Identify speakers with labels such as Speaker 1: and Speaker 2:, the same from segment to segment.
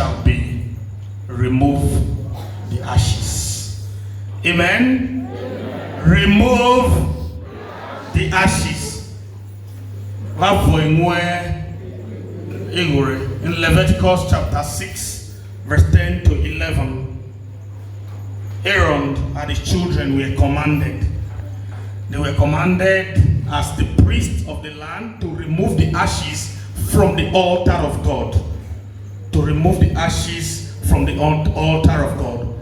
Speaker 1: shall be remove the ashes. Amen? Remove the ashes. In Leviticus chapter 6, verse 10 to 11, Aaron and his children were commanded. They were commanded as the priest of the land to remove the ashes from the altar of God. To remove the ashes from the altar of God.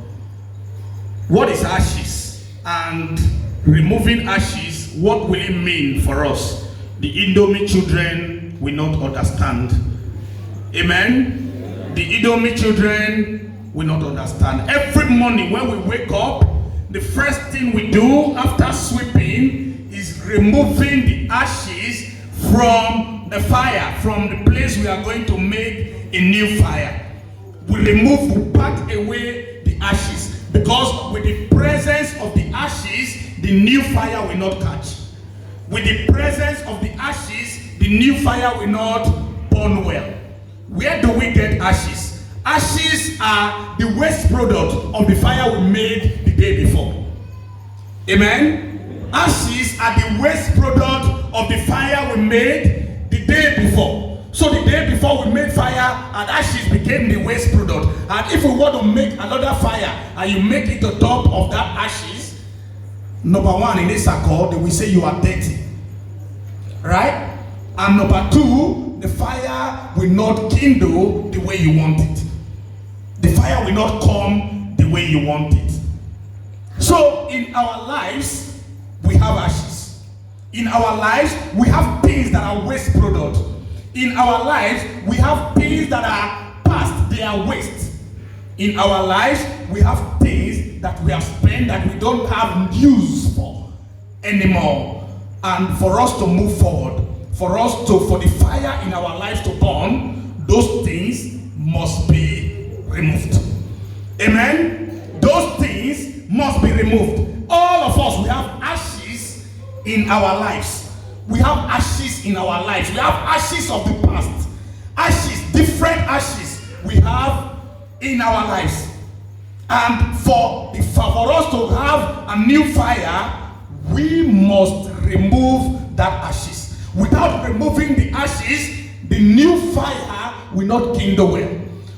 Speaker 1: What is ashes? And removing ashes, what will it mean for us? The Indomie children will not understand. Amen? The Indomie children will not understand. Every morning when we wake up, the first thing we do after sweeping is removing the ashes from the fire, from the place we are going to make a new fire. We pack away the ashes, because with the presence of the ashes, the new fire will not catch. With the presence of the ashes, the new fire will not burn well. Where do we get ashes? Ashes are the waste product of the fire we made the day before. Amen? Ashes are the waste product of the fire we made the day before. So the day before we made fire, and ashes became the waste product. And if we want to make another fire, and you make it on top of that ashes, number one, in this accord, they will say you are dirty. Right? And number two, the fire will not kindle the way you want it. The fire will not come the way you want it. So in our lives, we have ashes. In our lives, we have things that are waste product. In our lives, we have things that are past, they are waste. In our lives, we have things that we have spent that we don't have use for anymore. And for us to move forward, for the fire in our lives to burn, those things must be removed. Amen? Those things must be removed. All of us, we have ashes in our lives. We have ashes in our lives. We have ashes of the past. Ashes, different ashes we have in our lives. And for us to have a new fire, we must remove that ashes. Without removing the ashes, the new fire will not kindle well.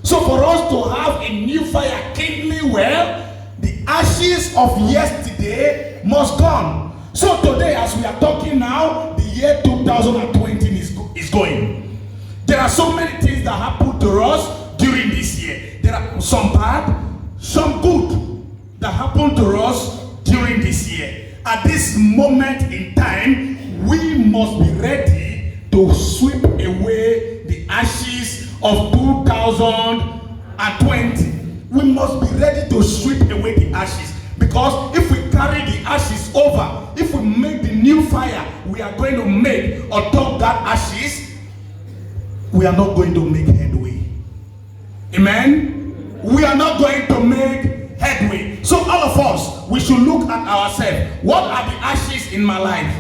Speaker 1: So for us to have a new fire kindling well, the ashes of yesterday must gone. So today, as we are talking now, the year 2020 is going. There are so many things that happen to us during this year. There are some bad, some good that happen to us during this year. At this moment in time, we must be ready to sweep away the ashes of 2020. We must be ready to sweep away the ashes. Because if we carry the ashes over, if we make the new fire we are going to make on top of that ashes, we are not going to make headway. Amen? We are not going to make headway. So all of us, we should look at ourselves. What are the ashes in my life?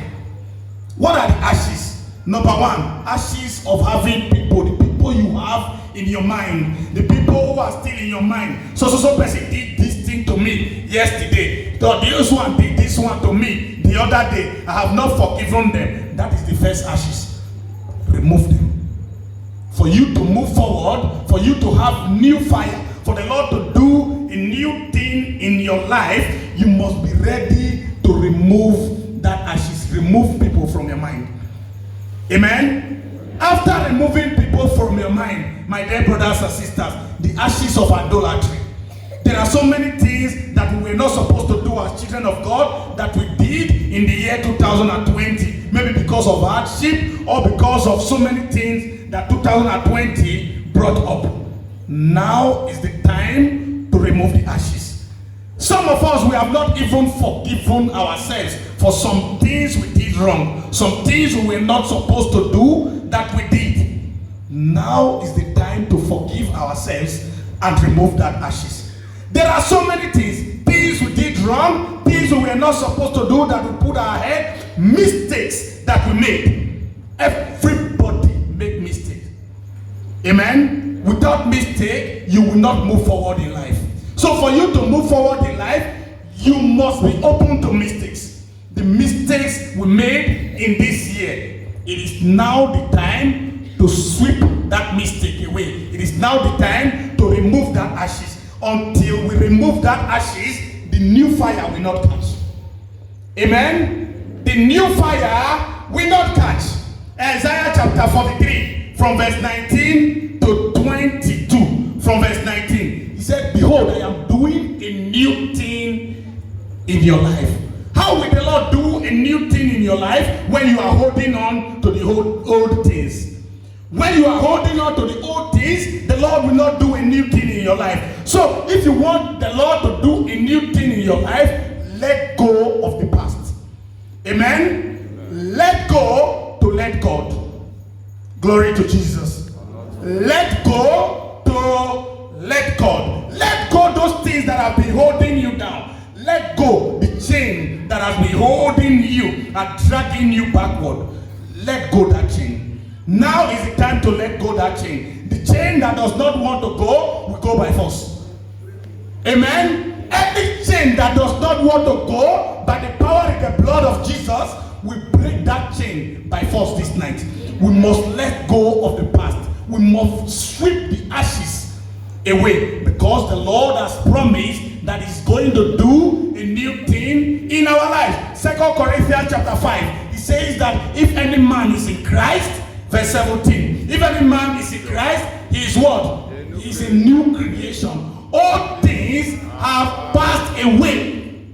Speaker 1: What are the ashes? Number one, ashes of having people, the people you have in your mind, the people who are still in your mind. So person did this thing to me yesterday. This one did this one to me the other day. I have not forgiven them. That is the first ashes. Remove them. For you to move forward, for you to have new fire, for the Lord to do a new thing in your life, you must be ready to remove that ashes. Remove people from your mind. Amen? After removing people from your mind, my dear brothers and sisters, the ashes of idolatry. There are so many things that we were not supposed to do as children of God that we did in the year 2020. Maybe because of hardship or because of so many things that 2020 brought up. Now is the time to remove the ashes. Some of us, we have not even forgiven ourselves for some things we did wrong. Some things we were not supposed to do that we did. Now is the time to forgive ourselves and remove that ashes. There are so many things we did wrong, things we were not supposed to do that we put our head, mistakes that we made. Everybody make mistakes. Amen? without mistake, you will not move forward in life. So for you to move forward in life, you must be open to mistakes. The mistakes we made in this year, it is now the time to sweep that mistake away. It is now the time to remove that ashes. Until we remove that ashes, the new fire will not catch. Amen? The new fire will not catch. Isaiah chapter 43 from verse 19 to 22. From verse 19. He said, behold, I am doing a new thing in your life. How will the Lord do a new thing in your life when you are holding on to the old things? When you are holding on to the old things, the Lord will not do a new thing in your life. So if you want the Lord to do a new thing in your life, let go of the past. Amen? Let go to let God. Glory to Jesus. Let go to let God. Let go those things that have been holding you down. Let go the chain that has been holding you and dragging you backward. Let go that chain. Now is the time to let go that chain. The chain that does not want to go will go by force. Amen? Every chain that does not want to go, by the power in the blood of Jesus, we break that chain by force this night. We must let go of the past. We must sweep the ashes away, because the Lord has promised that He's going to do a new thing in our lives. 2 Corinthians chapter 5, He says that if any man is in Christ, verse 17, if any man is in Christ, he is what? He is a new creation. All things have passed away.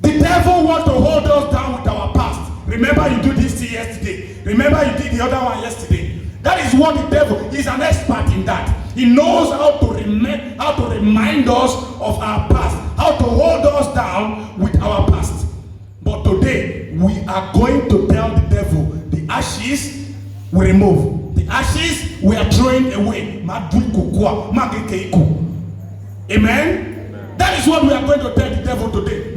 Speaker 1: The devil wants to hold us down with our past. Remember you did this yesterday. Remember you did the other one yesterday. That is what the devil is, an expert in that. He knows how to remind us of our past, how to hold us down with our past. But today we are going to tell the devil, the ashes we remove. The ashes we are throwing away. Amen? That is what we are going to tell the devil today.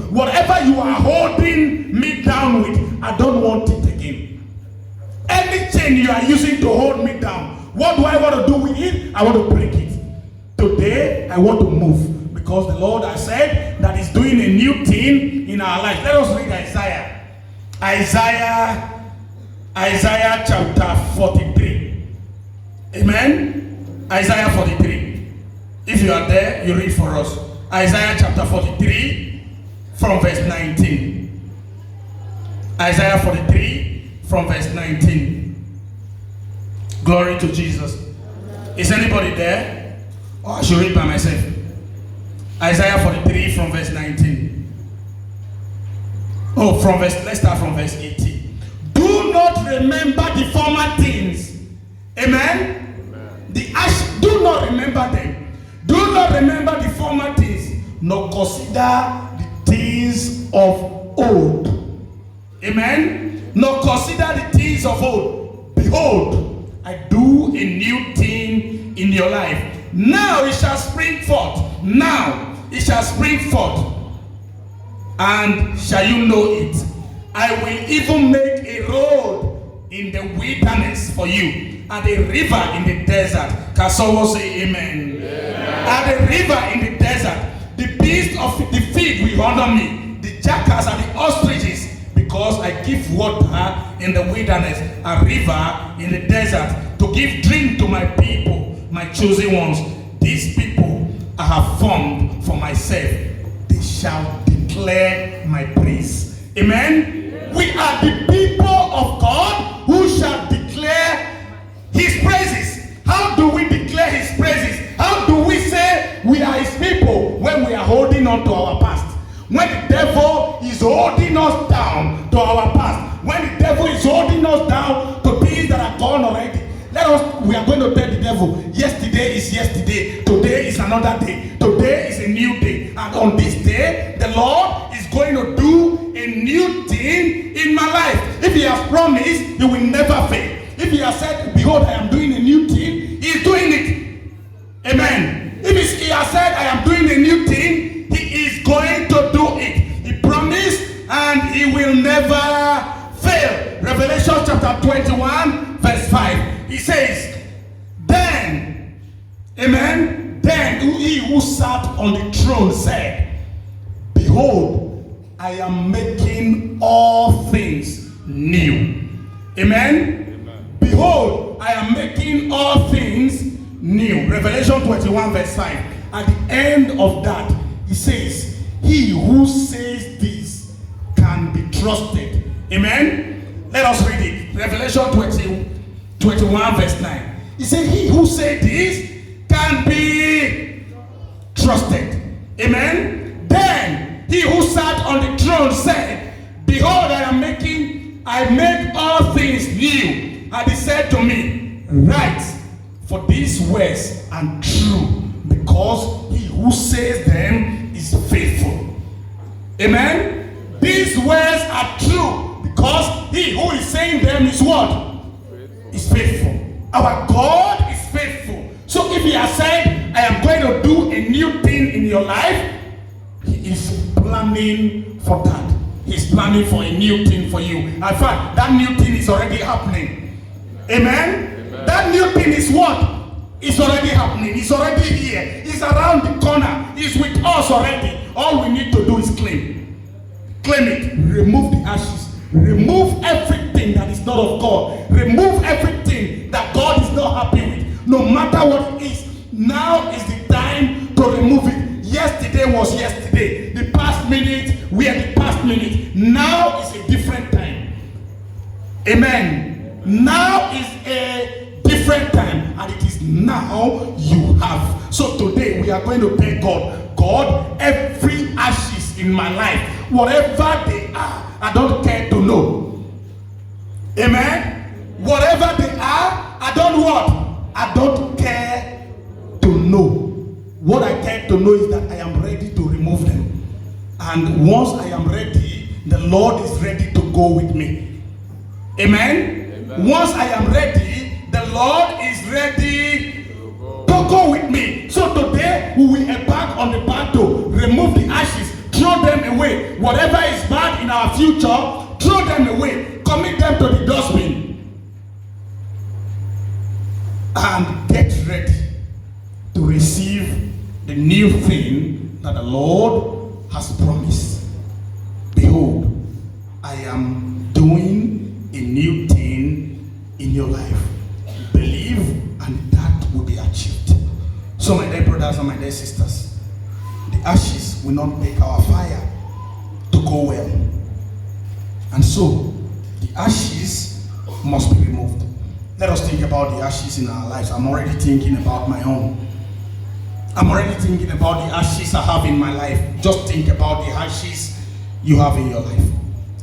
Speaker 1: Whatever you are holding me down with, I don't want it again. Any chain you are using to hold me down, what do I want to do with it? I want to break it. Today, I want to move, because the Lord has said that He's doing a new thing in our life. Let us read Isaiah chapter 43. Amen? Isaiah 43. If you are there, you read for us. Isaiah chapter 43 from verse 19. Isaiah 43 from verse 19. Glory to Jesus. Is anybody there? Or I should read by myself. Isaiah 43 from verse 19. Oh, let's start from verse 18. Do not remember the former things. Amen? Do not remember them. Do not remember the former things, nor consider the things of old. Amen? Nor consider the things of old. Behold, I do a new thing in your life. Now it shall spring forth. Now it shall spring forth. And shall you know it? I will even make a road in the wilderness for you, and a river in the desert. Can someone say amen? And a river in the desert. The beasts of the field will honor me, the jackals and the ostriches, because I give water in the wilderness, a river in the desert, to give drink to my people, my chosen ones. These people I have formed for myself. They shall declare my praise. Amen? We are the people of God who shall declare His praises. How do we declare His praises? How do we say we are His people when we are holding on to our past? When the devil is holding us down to our past, when the devil is holding us down to things that are gone already, we are going to tell the devil, yesterday is yesterday, today is another day, today is a new day, and on this day, the Lord is going to do a new thing in my life. If He has promised, He will never fail. If He has said, behold, I am doing a new thing, He is doing it. Amen. If He has said, I am doing a new thing, He is going to do it. He promised, and He will never fail. Revelation chapter 21 verse 5. He says, Amen. Then he who sat on the throne said, behold, I am making all things new. Amen. Behold, I am making all things new. Revelation 21 verse 5. At the end of that, he says, he who says this can be trusted. Amen. Let us read it. Revelation 21 verse 9. He said, he who said this can be trusted. Amen. Then he who sat on the throne said, behold, I make all things new. And he said to me, write, for these words are true, because he who says them is faithful. Amen. These words are true, because he who is saying them is what? Is faithful. Our God is faithful. So if he has said, I am going to do a new thing in your life, he is planning for that. He's planning for a new thing for you. In fact, that new thing is already happening. Amen? Amen. That new thing is what? It's already happening. It's already here. It's around the corner. It's with us already. All we need to do is claim. Claim it. Remove the ashes. Remove everything that is not of God. Remove everything that God is not happy with. No matter what it is. Now is the time to remove it. Yesterday was yesterday. The past minute were the past minute. Now is a different time. Amen. Now is a different time, and it is now you have. So today we are going to thank God. God, every ashes in my life, whatever they are, I don't care to know. Amen. Whatever they are, I don't what? I don't care to know. What I care to know is that I am ready to remove them. And once I am ready, the Lord is ready to go with me. Amen? Amen. Once I am ready, the Lord is ready to go with me. So today, we will embark on the battle, remove the ashes, throw them away. Whatever is bad in our future, throw them away, commit them to the dustbin, and get ready to receive the new thing that the Lord has promised. Behold, I am doing a new thing in your life. Believe, and that will be achieved. So my dear brothers and my dear sisters, the ashes will not make our fire to go well. And so, the ashes must be removed. Let us think about the ashes in our lives. I'm already thinking about my own. I'm already thinking about the ashes I have in my life. Just think about the ashes you have in your life.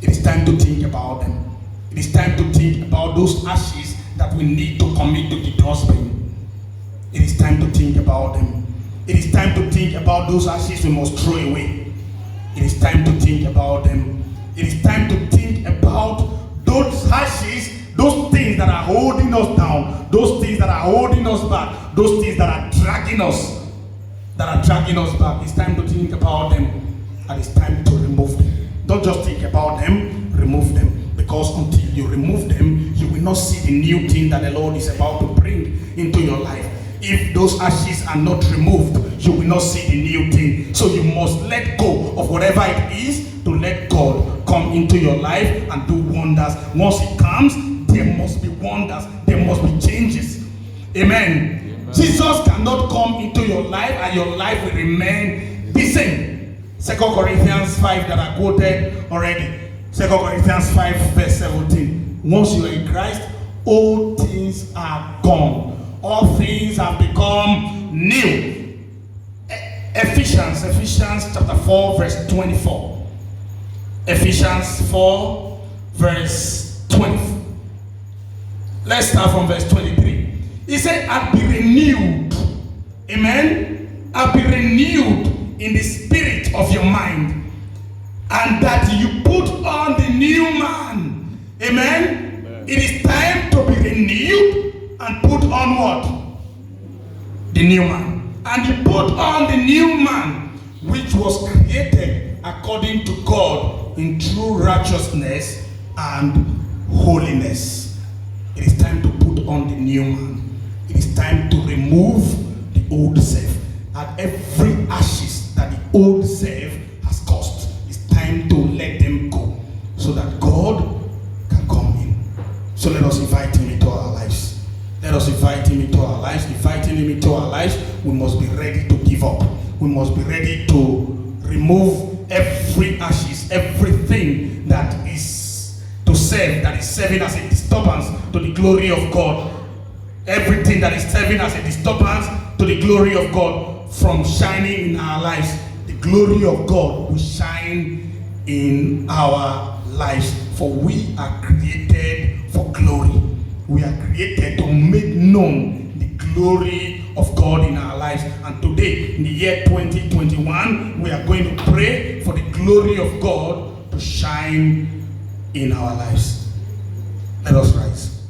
Speaker 1: It is time to think about them. It is time to think about those ashes that we need to commit to the dustbin. It is time to think about them. It is time to think about those ashes we must throw away. It is time to think about them. It is time to think about those ashes, those things that are holding us down, those things that are holding us back, those things that are dragging us back. It's time to think about them, and it's time to remove them. Don't just think about them, remove them. Because until you remove them, you will not see the new thing that the Lord is about to bring into your life. If those ashes are not removed, you will not see the new thing. So you must let go of whatever it is to let God come into your life and do wonders. Once He comes, there must be wonders. There must be changes. Amen. Jesus cannot come into your life and your life will remain the same. 2 Corinthians 5 that I quoted already. 2 Corinthians 5 verse 17. Once you are in Christ, all things are gone. All things have become new. Ephesians chapter 4 verse 24. Ephesians 4 verse 24. Let's start from verse 23. He said, I'll be renewed. Amen. I'll be renewed in the spirit of your mind. And that you put on the new man. Amen. Amen. It is time to be renewed and put on what? The new man. And you put on the new man, which was created according to God in true righteousness and holiness. It is time to put on the new man. It is time to remove the every ashes that the old self has caused, it's time to let them go so that God can come in. So let us invite him into our lives. Let us invite him into our lives. Inviting him into our lives, we must be ready to give up. We must be ready to remove every ashes, everything that is to serve, that is serving as a disturbance to the glory of God. Everything that is serving as a disturbance to the glory of God from shining in our lives. The glory of God will shine in our lives, for we are created for glory. We are created to make known the glory of God in our lives. And today, in the year 2021, we are going to pray for the glory of God to shine in our lives. Let us rise.